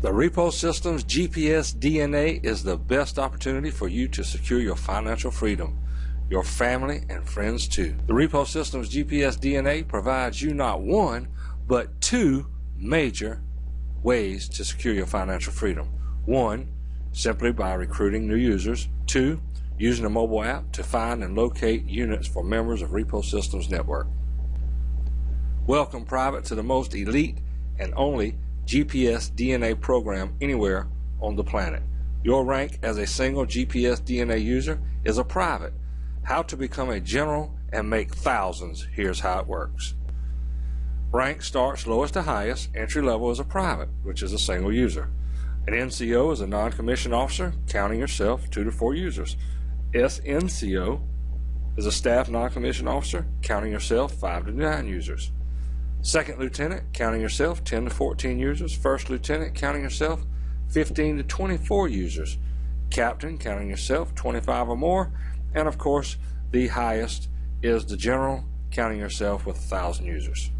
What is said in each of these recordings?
The Repo Systems GPS DNA is the best opportunity for you to secure your financial freedom, your family and friends too. The Repo Systems GPS DNA provides you not one, but two major ways to secure your financial freedom. One, simply by recruiting new users. Two, using a mobile app to find and locate units for members of Repo Systems Network. Welcome, Private, to the most elite and only GPS DNA program anywhere on the planet. Your rank as a single GPS DNA user is a private. How to become a general and make thousands. Here's how it works. Rank starts lowest to highest. Entry level is a private, which is a single user. An NCO is a non-commissioned officer, counting yourself, 2 to 4 users. SNCO is a staff non-commissioned officer, counting yourself, 5 to 9 users. Second lieutenant, counting yourself, 10 to 14 users. First lieutenant, counting yourself, 15 to 24 users. Captain, counting yourself, 25 or more. And of course, the highest is the general, counting yourself with 1,000 users.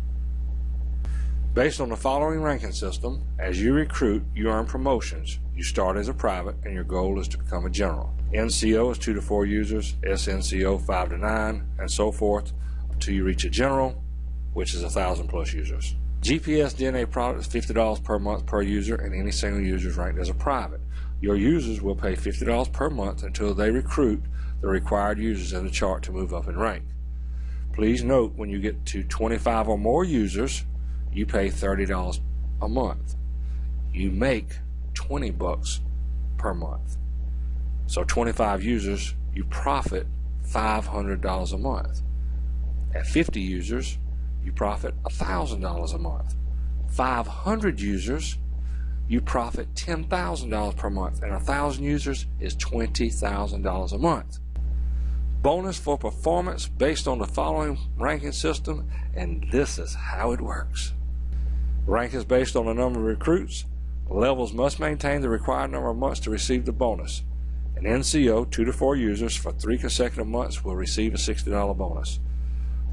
Based on the following ranking system, as you recruit, you earn promotions. You start as a private, and your goal is to become a general. NCO is 2 to 4 users, SNCO 5 to 9, and so forth, until you reach a general, which is 1,000 plus users. GPS DNA product is $50 per month per user, and any single user is ranked as a private. Your users will pay $50 per month until they recruit the required users in the chart to move up in rank. Please note, when you get to 25 or more users, you pay $30 a month. You make $20 per month. So 25 users, you profit $500 a month. At 50 users, you profit $1,000 a month. 500 users, you profit $10,000 per month, and 1,000 users is $20,000 a month. Bonus for performance based on the following ranking system, and this is how it works. Rank is based on the number of recruits. Levels must maintain the required number of months to receive the bonus. An NCO, 2 to 4 users for 3 consecutive months, will receive a $60 bonus.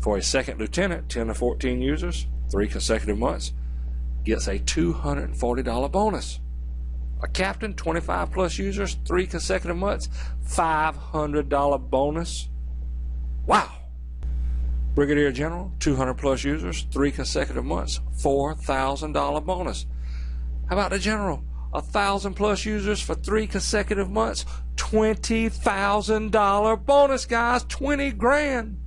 For a second lieutenant, 10 to 14 users, 3 consecutive months, gets a $240 bonus. A captain, 25 plus users, 3 consecutive months, $500 bonus. Wow! Brigadier General, 200 plus users, 3 consecutive months, $4,000 bonus. How about the General? 1,000 plus users for 3 consecutive months, $20,000 bonus, guys, 20 grand.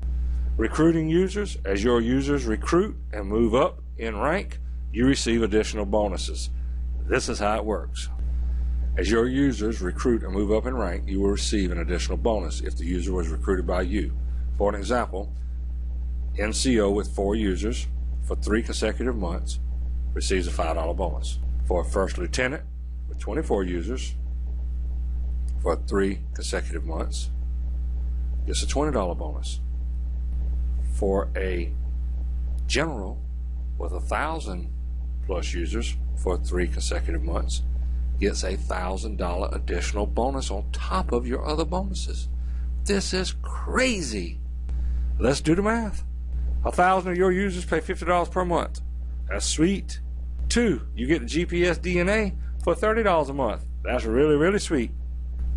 Recruiting users, as your users recruit and move up in rank, you receive additional bonuses. This is how it works. As your users recruit and move up in rank, you will receive an additional bonus if the user was recruited by you. For an example, NCO with 4 users for 3 consecutive months receives a $5 bonus. For a first lieutenant with 24 users for 3 consecutive months gets a $20 bonus. For a general with 1,000 plus users for 3 consecutive months gets a $1,000 additional bonus on top of your other bonuses. This is crazy. Let's do the math. 1,000 of your users pay $50 per month. That's sweet. 2, you get the GPS DNA for $30 a month. That's really, really sweet.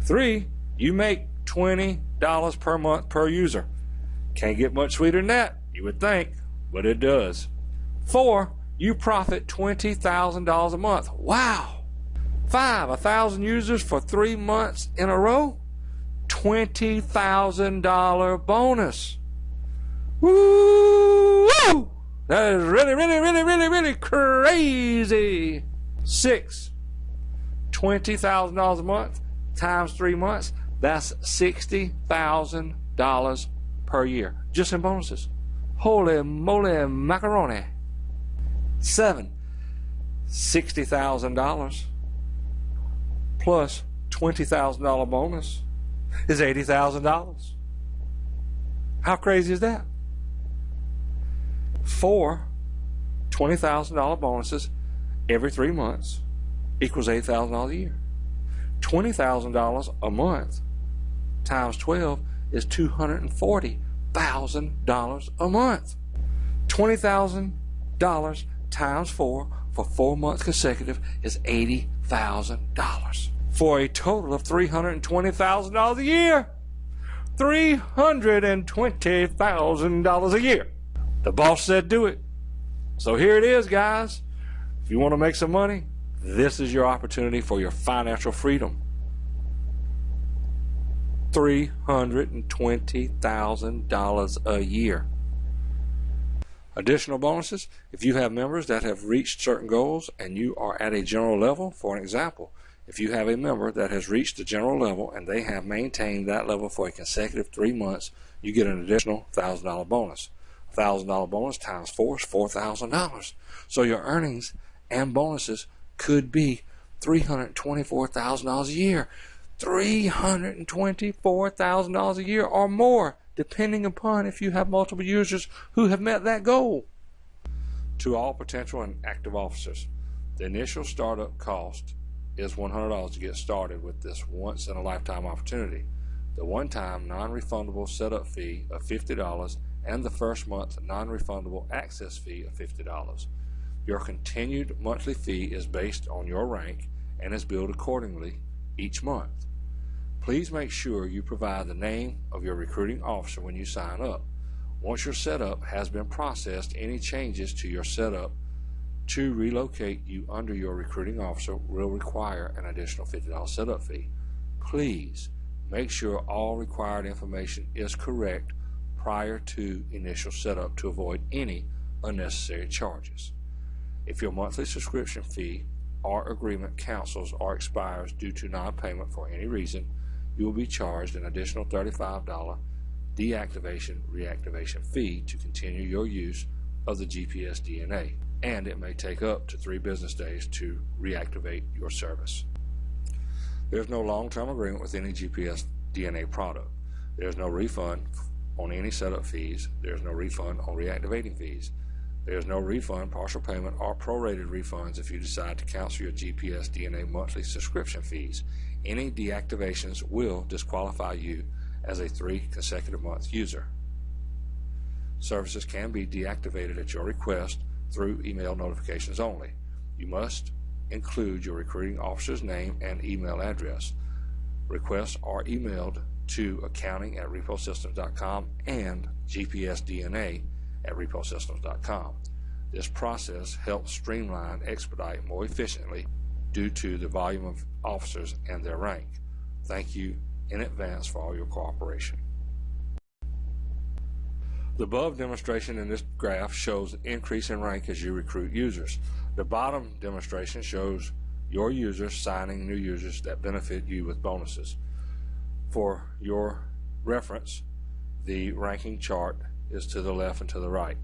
3, you make $20 per month per user. Can't get much sweeter than that, you would think, but it does. 4, you profit $20,000 a month. Wow! 5, 1,000 users for 3 months in a row, $20,000 bonus. Woo! That is really, really, really, really, really crazy. 6, $20,000 a month times 3 months, that's $60,000 per year, just in bonuses. Holy moly macaroni. 7, $60,000 plus $20,000 bonus is $80,000. How crazy is that? 4, $20,000 bonuses every 3 months equals $8,000 a year. $20,000 a month times 12 is $240,000 a month. $20,000 times 4 for 4 months consecutive is $80,000 for a total of $320,000 a year. $320,000 a year. The boss said do it. So here it is, guys. If you want to make some money, this is your opportunity for your financial freedom. $320,000 a year. Additional bonuses: if you have members that have reached certain goals and you are at a general level, for an example, if you have a member that has reached the general level and they have maintained that level for a consecutive 3 months, you get an additional $1,000 bonus. $1,000 bonus times 4 is $4,000. So your earnings and bonuses could be $324,000 a year. $324,000 a year or more, depending upon if you have multiple users who have met that goal. To all potential and active officers, the initial startup cost is $100 to get started with this once-in-a-lifetime opportunity. The one-time non-refundable setup fee of $50 and the first month non-refundable access fee of $50. Your continued monthly fee is based on your rank and is billed accordingly each month. Please make sure you provide the name of your recruiting officer when you sign up. Once your setup has been processed, any changes to your setup to relocate you under your recruiting officer will require an additional $50 setup fee. Please make sure all required information is correct prior to initial setup to avoid any unnecessary charges. If your monthly subscription fee or agreement cancels or expires due to non-payment for any reason, you will be charged an additional $35 deactivation/reactivation fee to continue your use of the GPS DNA, and it may take up to 3 business days to reactivate your service. There's no long-term agreement with any GPS DNA product. There's no refund on any setup fees. There's no refund on reactivating fees. There's no refund, partial payment, or prorated refunds if you decide to cancel your GPS DNA monthly subscription fees. Any deactivations will disqualify you as a 3 consecutive month user. Services can be deactivated at your request through email notifications only. You must include your recruiting officer's name and email address. Requests are emailed to accounting@reposystems.com and gpsdna@reposystems.com. This process helps streamline, expedite more efficiently due to the volume of officers and their rank. Thank you in advance for all your cooperation. The above demonstration in this graph shows an increase in rank as you recruit users. The bottom demonstration shows your users signing new users that benefit you with bonuses. For your reference, the ranking chart is to the left and to the right.